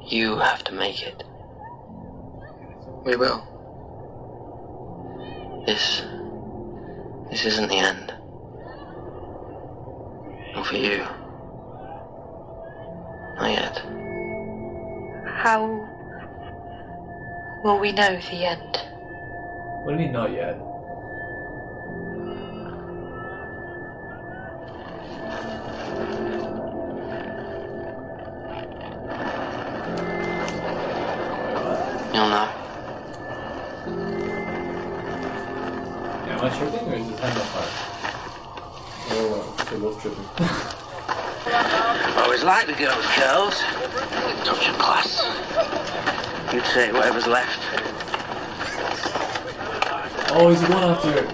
You have to make it. We will. This isn't the end. Not for you. Not yet. How will we know the end? What do you mean not yet? You'll know. Yeah, am I tripping or is this hand on fire? Oh, they're both tripping. Always like the girls. Touch of class. You take whatever's left. Oh, he's going after her.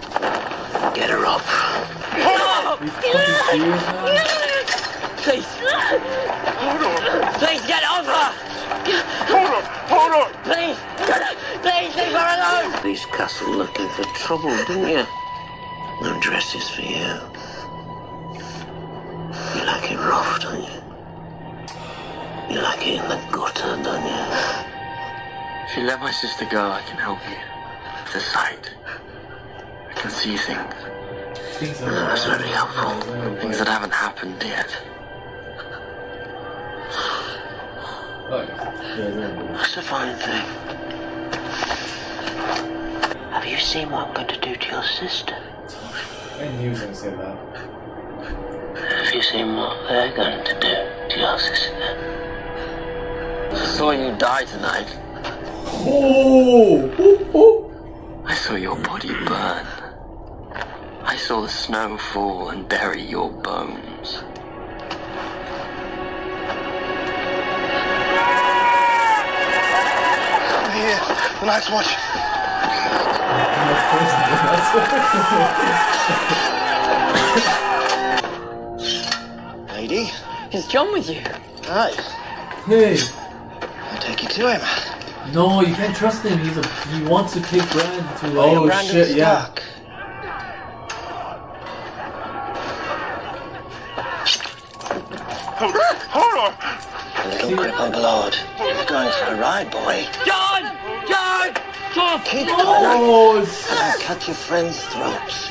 Get her up. Are you fucking serious now? Please. Please get off her. Hold on! Please. Please leave her alone. Lee's Castle looking for trouble, didn't you? No dresses for you. You like it rough, don't you? You like it in the gutter, don't you? If you let my sister go, I can help you. With the sight. I can see things. That's very helpful. Things that haven't happened yet. That's a fine thing. Have you seen what I'm going to do to your sister? I knew he was going to say that. Have you seen what they're going to do to your sister? I saw you die tonight. Oh! I saw your body burn. I saw the snow fall and bury your bones. Here, the Night's Watch. Lady? Is John with you? Hi. Hey! I'll take you to him. No, you can't trust him. He wants to take Bran to. Oh Brandon shit! Yeah. Stark. Hold on! A little crippled lord. You're going for a ride, boy. John! John! John! Keep Oh, going. it's- And I'll cut your friends' throats.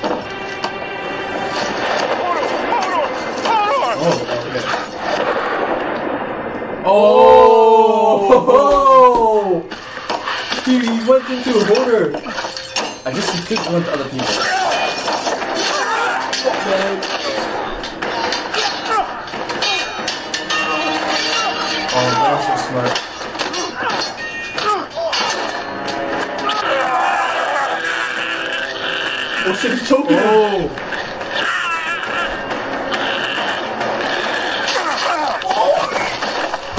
Oh! He went into a hoarder. I guess he could go into other people. Oh, that's so smart. Oh shit, he's choking him.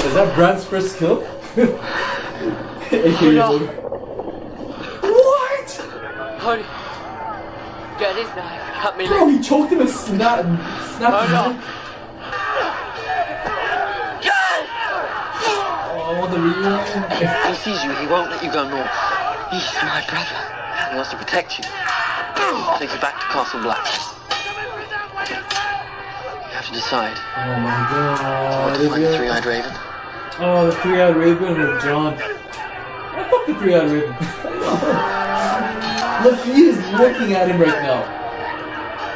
Is that Bran's first kill? AKA What? Hold Get his knife. Cut me Bro, he choked him and snapped his neck. Oh, I want the reunion. If he sees you, he won't let you go north. He's my brother. He wants to protect you. Take you back to Castle Black. You have to decide. Oh my god. To find the Three-Eyed Raven. Oh, the Three-Eyed Raven with John. I fuck the Three-Eyed Raven. Look, he is looking at him right now.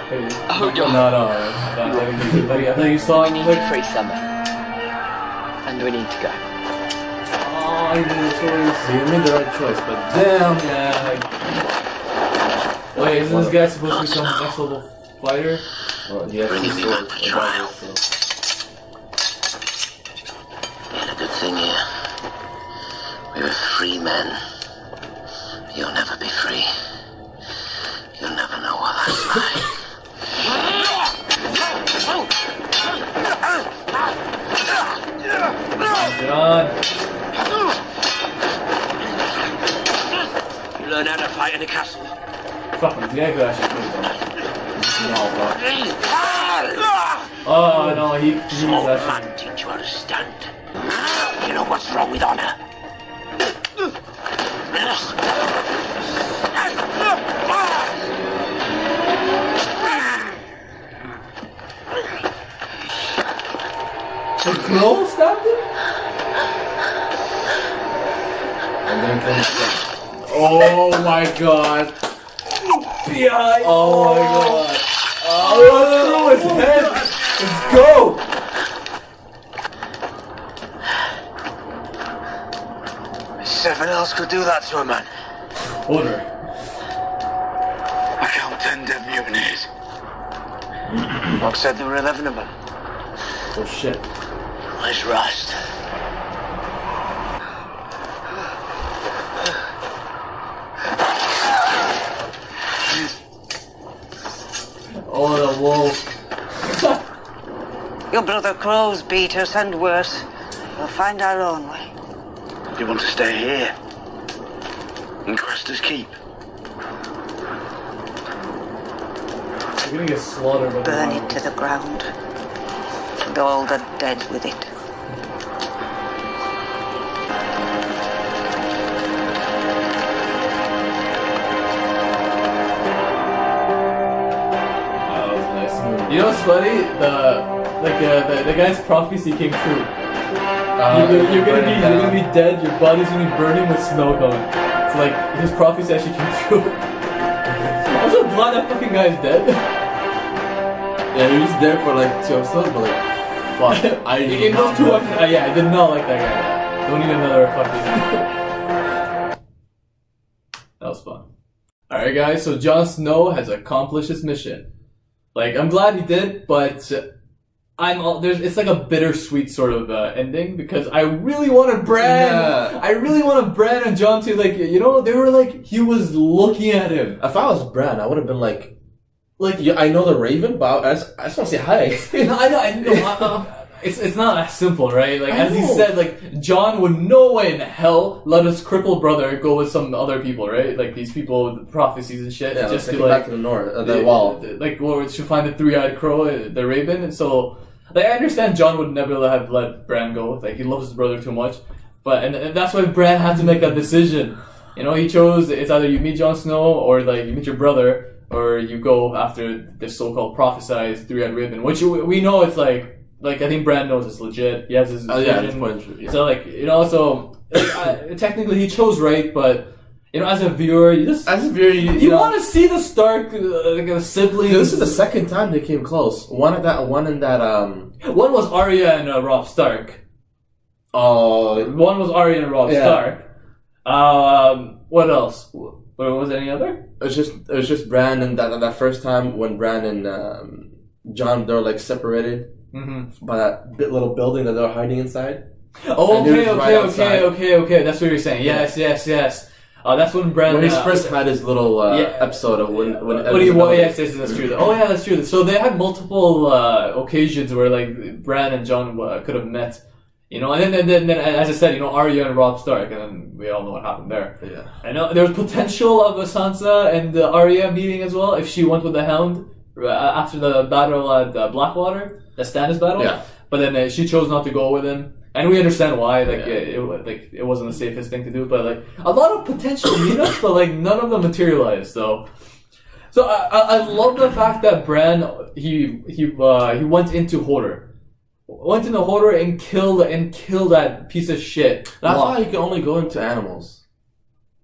Hey, Oh, John. No. I thought you saw We him. need Like, to free Summer. And we need to go. oh, I made a choice. You made the right choice, but damn, yeah. Like, wait, isn't this guy supposed to become a next level fighter? Well, yeah, Bringing me back for trial. We had a good thing here. We were free men. You'll never be free. You'll never know what that's like. John. You learn how to fight in a castle. Fuck him, the guy could actually kill him. Oh no, he's Small actually. man teach you how to stand. You know what's wrong with honor. The girl stabbed him? And then oh my god. Behind. Oh my god. Oh, through his head. Let's go. Seven else could do that to a man. Order. I count 10 dead mutineers. Rock said there were 11 of them. Oh shit. Let's rest. Oh, the wolf. Your brother Crows beat us and worse. We'll find our own way. You want to stay here? In Crester's Keep? You're gonna get slaughtered by Burn it to the ground. And all the dead with it. You know what's funny? The guy's prophecy came true. You're gonna be dead. Your body's gonna be burning with snow coming. It's like his prophecy actually came true. I'm so glad that fucking guy's dead. Yeah, he was there for like 2 episodes, but like, fuck. In those 2 episodes, yeah, I did not like that guy. Don't need another fucking. That was fun. All right, guys. So Jon Snow has accomplished his mission. Like, I'm glad he did, but it's like a bittersweet sort of ending because I really wanted Bran. Yeah. I really wanted Bran and Jon to they were like he was looking at him. If I was Bran, I would have been like, yeah, I know the Raven, but I just want to say hi. No, I know. It's not as simple, right? Like, as he know. said, like, Jon would no way in hell let his crippled brother go with some other people, right? Like, these people with the prophecies and shit. Yeah, just take to, it like, back to the north, the wall. Like, to find the three-eyed crow, the Raven. And so, like, I understand Jon would never have let Bran go. Like, he loves his brother too much. But, and that's why Bran had to make that decision. You know, he chose, it's either you meet Jon Snow, or, like, you meet your brother, or you go after this so-called prophesized three-eyed Raven, which we know it's like I think Bran knows it's legit. He has his vision. Yeah. So like, you know, technically he chose right, but you know, as a viewer, you want to see the Stark siblings. This is the second time they came close. One was Arya and Robb Stark. One was Arya and Robb Stark. What else? Was there any other? It was just Bran and that first time when Bran and Jon, they were like separated. Mm-hmm. By that little building that they were hiding inside. Oh, okay. That's what you're saying. Yes. That's when Bran. When he first had his little episode of when yes, that's true. Oh yeah, that's true. So they had multiple occasions where like Bran and Jon could have met. You know, and then as I said, you know, Arya and Robb Stark, and then we all know what happened there. Yeah. I know there was potential of a Sansa and Arya meeting as well if she went with the Hound after the battle at Blackwater. The Stannis battle, but then she chose not to go with him, and we understand why. It wasn't the safest thing to do, but like a lot of potential meetups, but like none of them materialized. So I love the fact that Bran he went into Hodor, and killed that piece of shit. I thought he could only go into animals.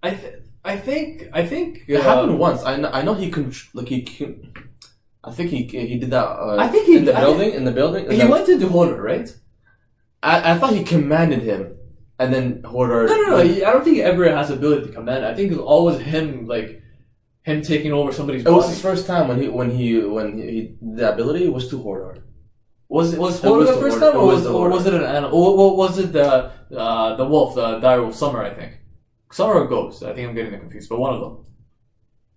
I think it happened once. I know he can I think he did that. I think he in the building. He went into Hodor, right? I thought he commanded him, and then Hodor. No. I don't think he ever has the ability to command. I think it's always him taking over somebody's body. It was his first time when he the ability was to Hodor. Was Hodor the first time, or was it an animal? Or was it the wolf, the Dire Wolf Summer? I think Summer or Ghost. I think I'm getting them confused, but one of them.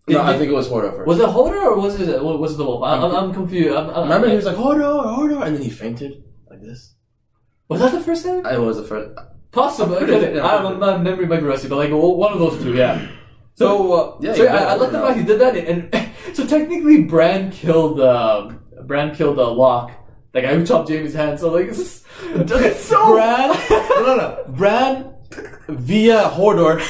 No, I think it was Hodor first. Was it Hodor or was it the wolf? I'm confused. Remember, he was like Hodor, and then he fainted like this. Was that the first time? It was the first. Possibly. My memory might be rusty, but like one of those two, yeah. So I love the fact he did that, and so technically Bran killed Locke. Like I chopped Jaime's hand. So like it's so Bran. No. Bran via Hodor.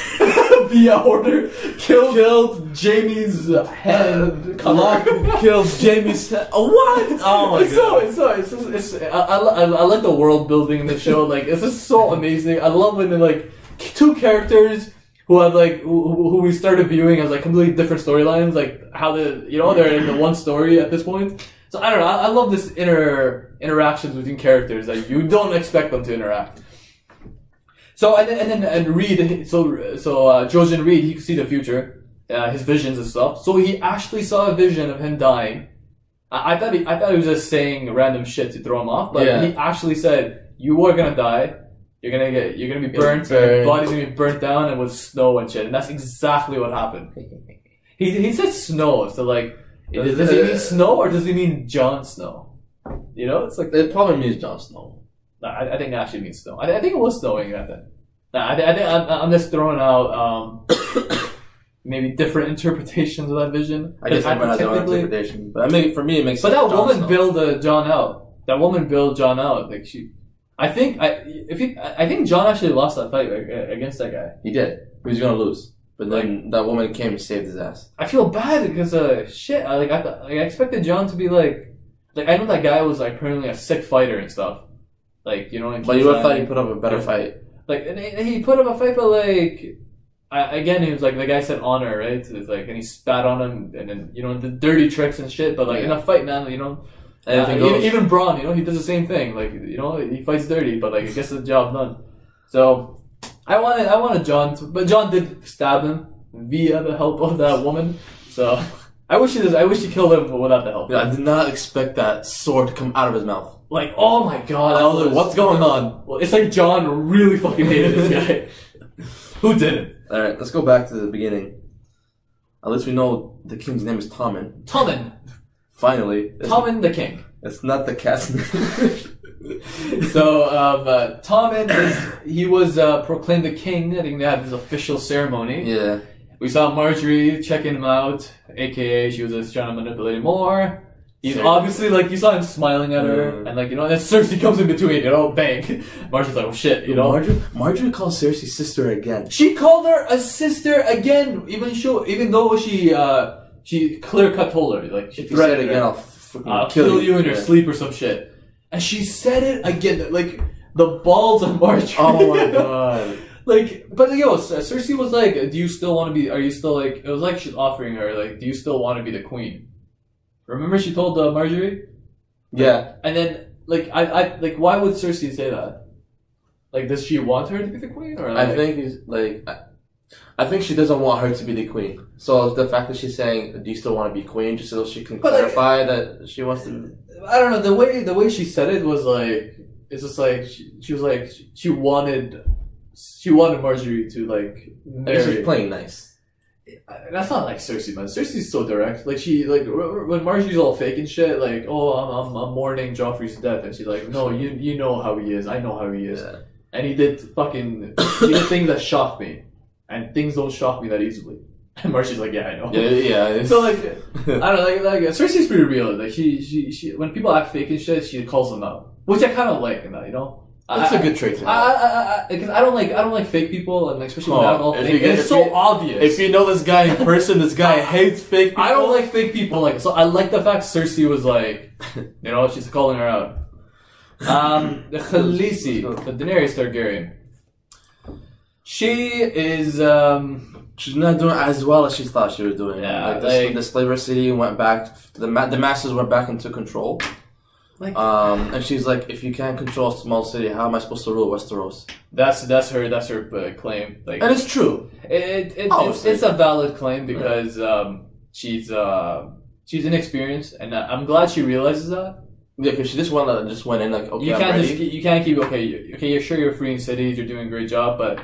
Killed Jaime's head. Locke killed Jaime's head. What? Oh my god! I like the world building in the show. Like it's just so amazing. I love when like two characters who had like who we started viewing as like completely different storylines, like how they're in the one story at this point. So I don't know. I love this interactions between characters that you don't expect them to interact. So and Reed, so Jojen Reed, he could see the future, his visions and stuff. So he actually saw a vision of him dying. I thought he was just saying random shit to throw him off, but he actually said, "You are gonna die. You're gonna be burnt. Your body's gonna be burnt down, and with snow and shit." And that's exactly what happened. He said snow, so like, does he mean snow or does he mean Jon Snow? You know, it's like it probably means Jon Snow. I think it actually means snow. I think it was snowing at that. I think I'm just throwing out maybe different interpretations of that vision. I guess everyone has their own interpretation, but for me it makes sense. But that woman Snow. bailed Jon out. That woman bailed Jon out. Like I think Jon actually lost that fight against that guy. He did. He was gonna lose, but then that woman came and saved his ass. I feel bad because shit. I expected Jon to be like I know that guy was like apparently a sick fighter and stuff. Like, you know, but you would have thought he put up a better fight. Like, and he put up a fight, but like, again, he was like, the guy said honor, right? So it's like, and he spat on him, and then, you know, the dirty tricks and shit, but like, in a fight, man, you know, even Braun, you know, he does the same thing. Like, you know, he fights dirty, but like, he gets the job done. So, I wanted Jon to, but Jon did stab him via the help of that woman, so. I wish he killed him without the help. Yeah, I did not expect that sword to come out of his mouth. Like, oh my god. I was like, what's going on? Well, it's like Jon really fucking hated this guy. Who didn't? Alright, let's go back to the beginning. At least we know the king's name is Tommen. Tommen. Finally. Tommen the king. It's not the cat's name. So, Tommen he was proclaimed the king. I think they had his official ceremony. Yeah. We saw Marjorie checking him out, aka she was just trying to manipulate him more. He's obviously, like, you saw him smiling at her, and like, you know, and then Cersei comes in between, you know, bang. Marjorie's like, oh shit, you know. Marjorie calls Cersei sister again. She called her a sister again, even though she clear cut told her, like, she threatened again, I'll kill you in your sleep or some shit. And she said it again, like, the balls of Marjorie. Oh my god. Like, but yo, Cersei was like, do you still want to be, are you still like, it was like she's offering her, like, do you still want to be the queen? Remember she told Marjorie? Yeah. And then, like, like, why would Cersei say that? Like, does she want her to be the queen? Or like, I think she doesn't want her to be the queen. So the fact that she's saying, do you still want to be queen, just so she can clarify that she wants to... I don't know, the way she said it was like, it's just like, she was like, she wanted Marjorie to, like, marry. I guess she's playing nice. That's not like Cersei, man. Cersei's so direct. Like, she, like, when Marjorie's all fake and shit, like, oh, I'm mourning Joffrey's death, and she's like, no, you know how he is. I know how he is. Yeah. And he did things that shocked me. And things don't shock me that easily. And Marjorie's like, yeah, I know. Yeah. So, like, I don't know, like, Cersei's pretty real. Like, she when people act fake and shit, she calls them out. Which I kind of like in that, you know? That's a good trait to have. Because I don't like fake people, and especially when they're all fake. It's so obvious. If you know this guy in person, this guy hates fake people. I don't like fake people. Like, so I like the fact Cersei was like, you know, she's calling her out. The Khaleesi, the Daenerys Targaryen. She is, she's not doing as well as she thought she was doing. Yeah, like the slaver city went back, the masses went back into control. Like, and she's like, if you can't control a small city, how am I supposed to rule Westeros? That's her claim. Like, and it's true. It's a valid claim because she's inexperienced, and I'm glad she realizes that. Yeah, because she just went in like, okay, you can't keep you're sure you're freeing cities, you're doing a great job, but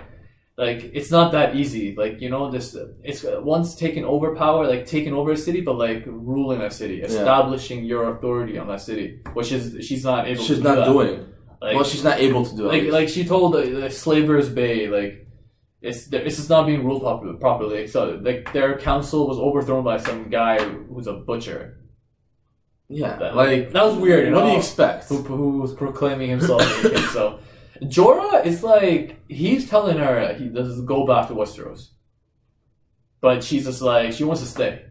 like, it's not that easy. Like, you know, it's once taking over power, like taking over a city, but like ruling a city, establishing your authority on that city, which she's not able to do. Like, she's not able to do it. Like she told the Slavers Bay, like, it's just not being ruled properly. So like their council was overthrown by some guy who's a butcher. Yeah, that was weird. You know? What do you expect? Who was proclaiming himself as a king, so. Jorah is like, he's telling her he doesn't go back to Westeros. But she's just like, she wants to stay.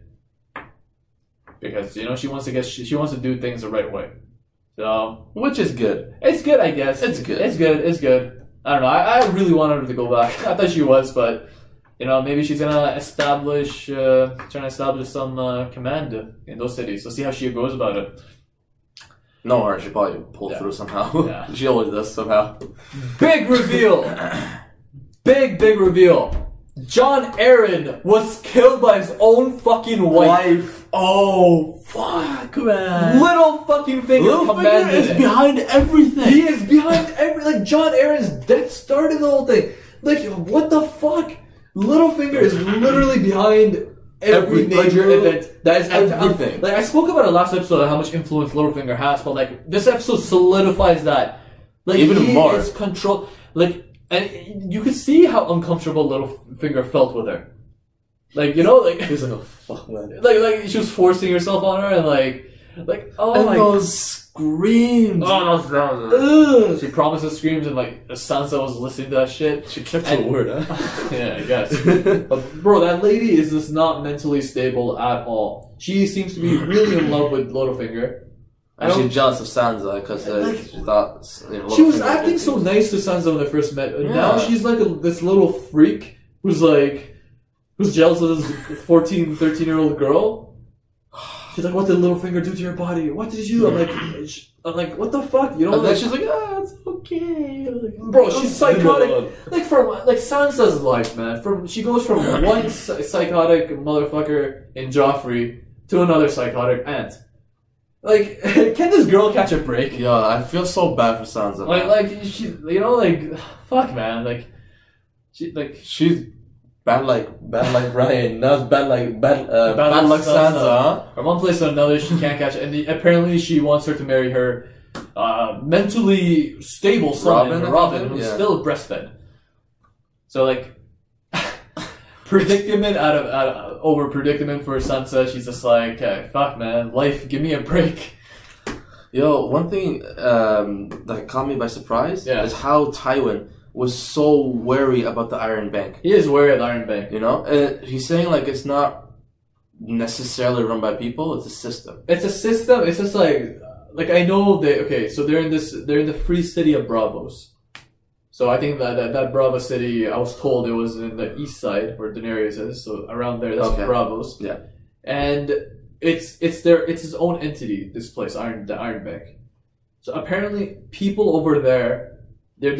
Because, you know, she wants to do things the right way. So, which is good. It's good, I guess. It's good. I don't know. I really wanted her to go back. I thought she was, but You know, maybe she's gonna trying to establish some command in those cities. So see how she goes about it. No, her. She probably pulled through somehow. Yeah. She always does somehow. Big reveal! Big reveal! Jon Arryn was killed by his own fucking wife. Oh, fuck, man. Littlefinger commanded is behind everything. He is behind like Jon Arryn's death started the whole thing. Like, what the fuck? Littlefinger is literally behind every major event. That is everything. Like, I spoke about it last episode, how much influence Littlefinger has, but like, this episode solidifies that. Like, even more. Is control. Like, and you could see how uncomfortable Littlefinger felt with her. Like, you know, like, he's like, oh fuck, man. Like she was forcing herself on her, and like, oh and my. Those screams. Oh, those. She promised the screams, and like Sansa was listening to that shit. She kept her word, huh? Yeah, I guess. But bro, that lady is just not mentally stable at all. She seems to be really in love with Littlefinger. And she's jealous of Sansa because she thought she was acting so nice to Sansa when they first met. And now she's like this little freak who's jealous of this 14, 13-year-old girl. She's like, what did Littlefinger do to your body? What did you do? I'm like, what the fuck? You know? And then she's like, it's okay. Like, bro, she's psychotic. Like Sansa's life, man. She goes from one psychotic motherfucker in Joffrey to another psychotic aunt. Like, can this girl catch a break? Yeah, I feel so bad for Sansa. Like she, you know, like, fuck, man. Like, she's bad like Brian. Now it's bad like Sansa. Huh? From one place to another, she can't catch it. And apparently, she wants her to marry her mentally stable son, Robin, who's still breastfed. So like, predicament over predicament for Sansa. She's just like, fuck, man, life, give me a break. Yo, one thing that caught me by surprise is how Tywin was so wary about the Iron Bank. He is wary of the Iron Bank. You know, he's saying like it's not necessarily run by people; it's a system. It's a system. It's just like I know so they're in the free city of Braavos. So I think that Bravo city, I was told it was in the east side where Daenerys is. So around there, that's Braavos. Yeah, and it's its own entity. This place, the Iron Bank. So apparently, people over there, they're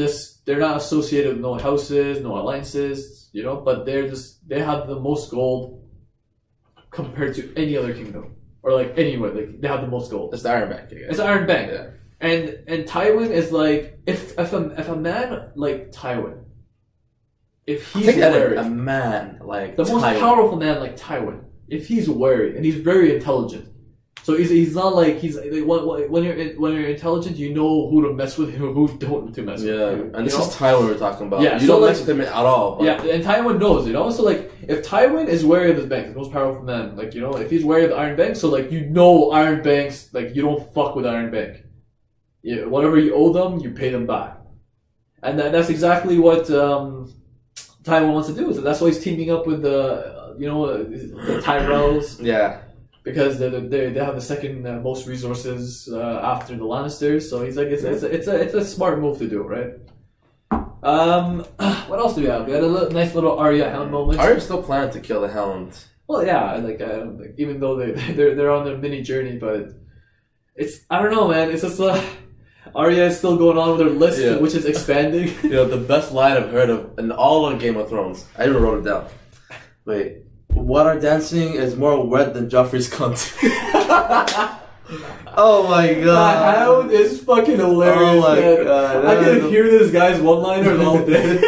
not associated with no houses, no alliances, you know. But they have the most gold compared to any other kingdom or like anywhere. Like they have the most gold. It's the Iron Bank. It's the Iron Bank. Yeah. And Tywin is like if a man like Tywin, if he's wary, a man like the most powerful man like Tywin, if he's wary and he's very intelligent, so he's not like when you're intelligent, you know who to mess with and who don't to mess with. Yeah, and this is Tywin we're talking about. Yeah, you don't mess with him at all. But. Yeah, and Tywin knows, you know. So like, if Tywin is wary of his bank, the most powerful man, like you know, if he's wary of the Iron Bank, so like you know, Iron Banks, like you don't fuck with Iron Bank. Yeah, whatever you owe them, you pay them back, and that's exactly what Tywin wants to do. So that's why he's teaming up with the Tyrells. Yeah, because they have the second most resources after the Lannisters. So he's like, it's a smart move to do, right? What else do we have? We had a nice little Arya Hound moment. Arya's still planning to kill the Hound. Well, yeah, like even though they're on their mini journey, but I don't know, man. It's just Arya is still going on with her list, which is expanding. The best line I've heard of in all of Game of Thrones. I even wrote it down. Wait, water dancing is more wet than Joffrey's cunt. Oh my god. That Hound is fucking hilarious. Oh my god. I can hear this guy's one-liners all day.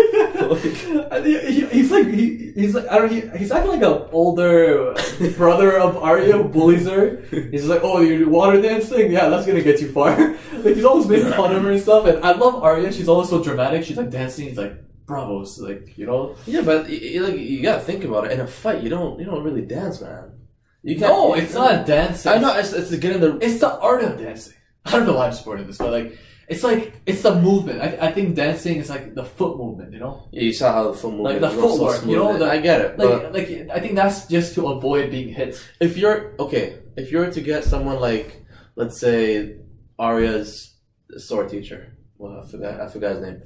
He's acting like an older brother of Arya who bullies her. He's like, oh, you're water dancing? Yeah, that's gonna get you far. Like, he's always making fun of her and stuff. And I love Arya. She's always so dramatic. She's like dancing. He's like, bravos, like, you know. Yeah, but you gotta think about it. In a fight, you don't really dance, man. No, it's not dancing. I know. It's to get in the. It's the art of dancing. I don't know why I'm supporting this, but like. It's the movement. I think dancing is like the foot movement, you know? Yeah, you saw how the foot movement. Like the footwork, you know? I get it. Like I think that's just to avoid being hit. If you're to get someone like, let's say, Arya's sword teacher. Well, I forgot his name.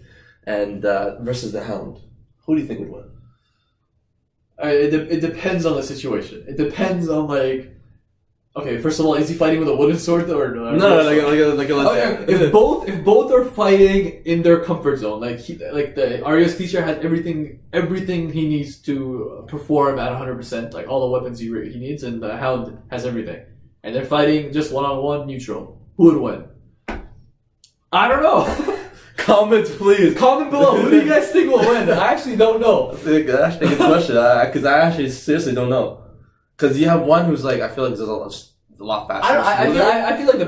And versus the Hound, who do you think would win? It depends on the situation. It depends on like. Okay, first of all, is he fighting with a wooden sword or no? If both are fighting in their comfort zone, like the Arya's teacher has everything he needs to perform at 100%, like all the weapons he needs, and the Hound has everything, and they're fighting just one-on-one neutral. Who would win? I don't know. Comments, please. Comment below. Who do you guys think will win? I actually don't know. That's actually a good question, because I actually seriously don't know. Because you have one who's like, I feel like there's a lot faster. I feel like the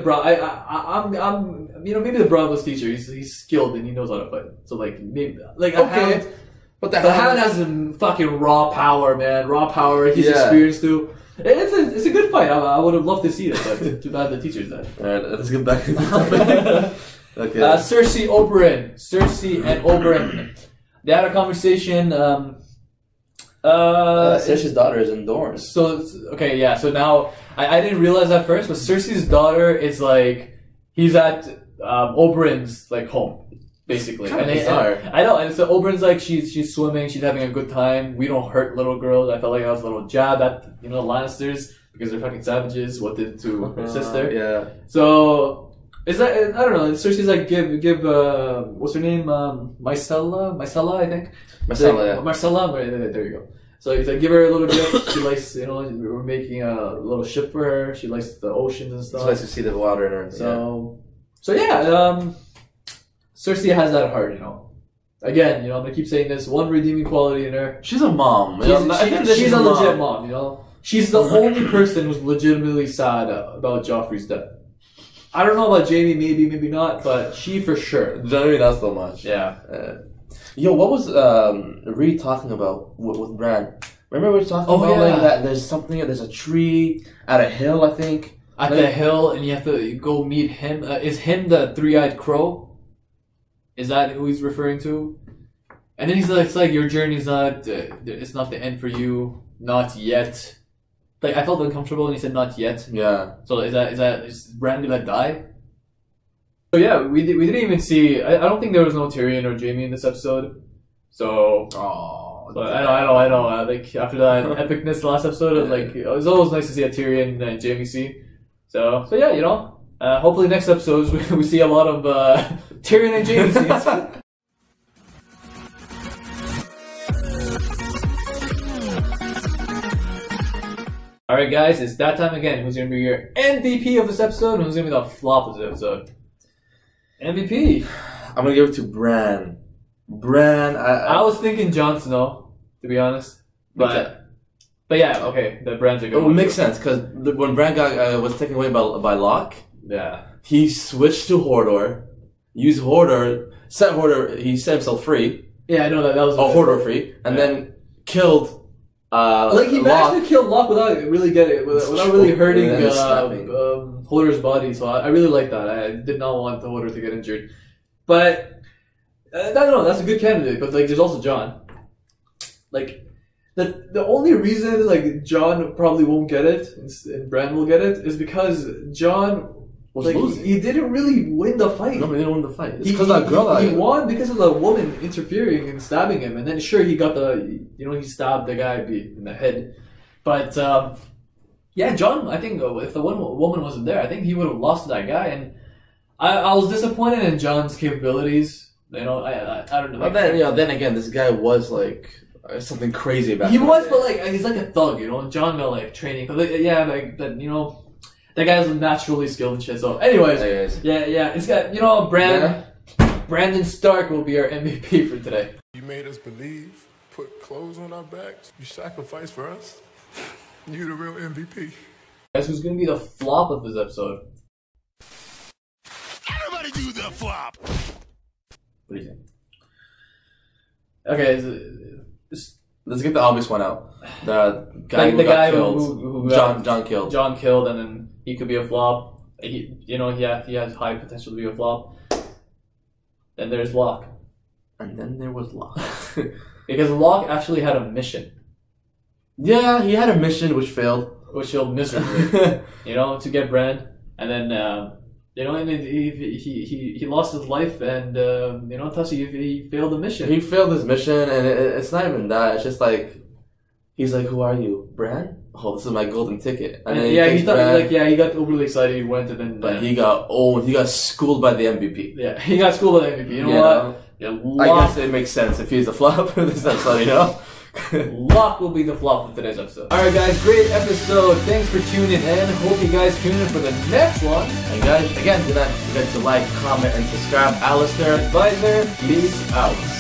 maybe the Bravo's teacher. He's skilled and he knows how to fight. So like maybe Hound, but the Hound has some fucking raw power, man. Raw power. He's experienced too. It's a good fight. I would have loved to see it, but too bad the teacher's dead. All right, let's get back to the topic. Okay. Cersei and Oberyn. They had a conversation. Cersei's daughter is in Dorne. So now I didn't realize at first, but Cersei's daughter is like he's at Oberyn's like home basically. Kind of bizarre. I know, and so Oberyn's like she's swimming, she's having a good time. We don't hurt little girls. I felt like I was a little jab at the Lannisters because they're fucking savages. What did to her sister? Yeah. So. Is that, I don't know, Cersei's like, give what's her name? Myrcella, I think? Myrcella, yeah. Myrcella, there you go. So he's like, give her a little gift. She likes, we're making a little ship for her. She likes the oceans and stuff. She likes to see the water in her. So Cersei has that at heart, Again, I'm gonna keep saying this, one redeeming quality in her. She's a mom. She's a legit mom, She's the only person who's legitimately sad about Joffrey's death. I don't know about Jaime, maybe not, but she for sure. Jaime, not so much. Yeah. Yo, what was Reed talking about with Bran? Remember we were talking about like that there's a tree at a hill, I think. At the hill, and you have to go meet him. Is him the three-eyed crow? Is that who he's referring to? And then he's like, it's like your journey's not, it's not the end for you, not yet. Like, I felt uncomfortable when he said not yet. Yeah. So is Bran gonna die? So yeah, we didn't even see, I don't think there was no Tyrion or Jaime in this episode. So, I know. Like, after that epicness last episode, it was always nice to see a Tyrion and Jaime scene. So yeah, hopefully next episodes we see a lot of Tyrion and Jaime scenes. Alright guys, it's that time again. Who's going to be your MVP of this episode and who's going to be the flop of this episode? MVP. I'm going to give it to Bran. I was thinking Jon Snow, to be honest. But yeah, okay, the Bran's a good one. It makes sense, because when Bran was taken away by Locke, he switched to Hodor, used Hodor, he set himself free. Yeah, I know that was... Hodor free, and then killed... he managed to kill Locke without really hurting Hodor's body, so I really like that. I did not want the Hodor to get injured. But, I don't know, that's a good candidate, but there's also Jon. The only reason Jon probably won't get it, and Bran will get it, is because Jon... he didn't really win the fight. No, he didn't win the fight. It's because that girl... He won because of the woman interfering and stabbing him. And then, sure, he got he stabbed the guy in the head. But, Jon, I think if the woman wasn't there, I think he would have lost to that guy. And I was disappointed in Jon's capabilities. I don't know. But then again, this guy was, something crazy about him. He was, but, he's like a thug, Jon got, training. But, that guy's naturally skilled and shit. So, anyways, it's got Brandon Stark will be our MVP for today. You made us believe, put clothes on our backs, you sacrificed for us. You the real MVP. Guys, who's gonna be the flop of this episode? Everybody do the flop. What do you think? Okay, let's get the obvious one out. The guy who got killed. Jon killed. Jon killed, and then he could be a flop. He has high potential to be a flop. Then there's Locke. And then there was Locke. Because Locke actually had a mission. Yeah, he had a mission which failed. Which failed miserably. To get Bran. And then, and then he lost his life, and, he failed the mission. He failed his mission, and it's not even that. It's just He's like, "Who are you, Bran? Oh, this is my golden ticket." And then he thought he got overly excited. He went and then, but he got owned. He got schooled by the MVP. Yeah, he got schooled by the MVP. You know what? Yeah, I guess it makes sense if he's a flop in this episode, you know. Locke will be the flop of today's episode. Alright guys, great episode. Thanks for tuning in. Hope you guys tune in for the next one. And guys, again, do not forget to like, comment, and subscribe. Alistair, Advisor, peace out.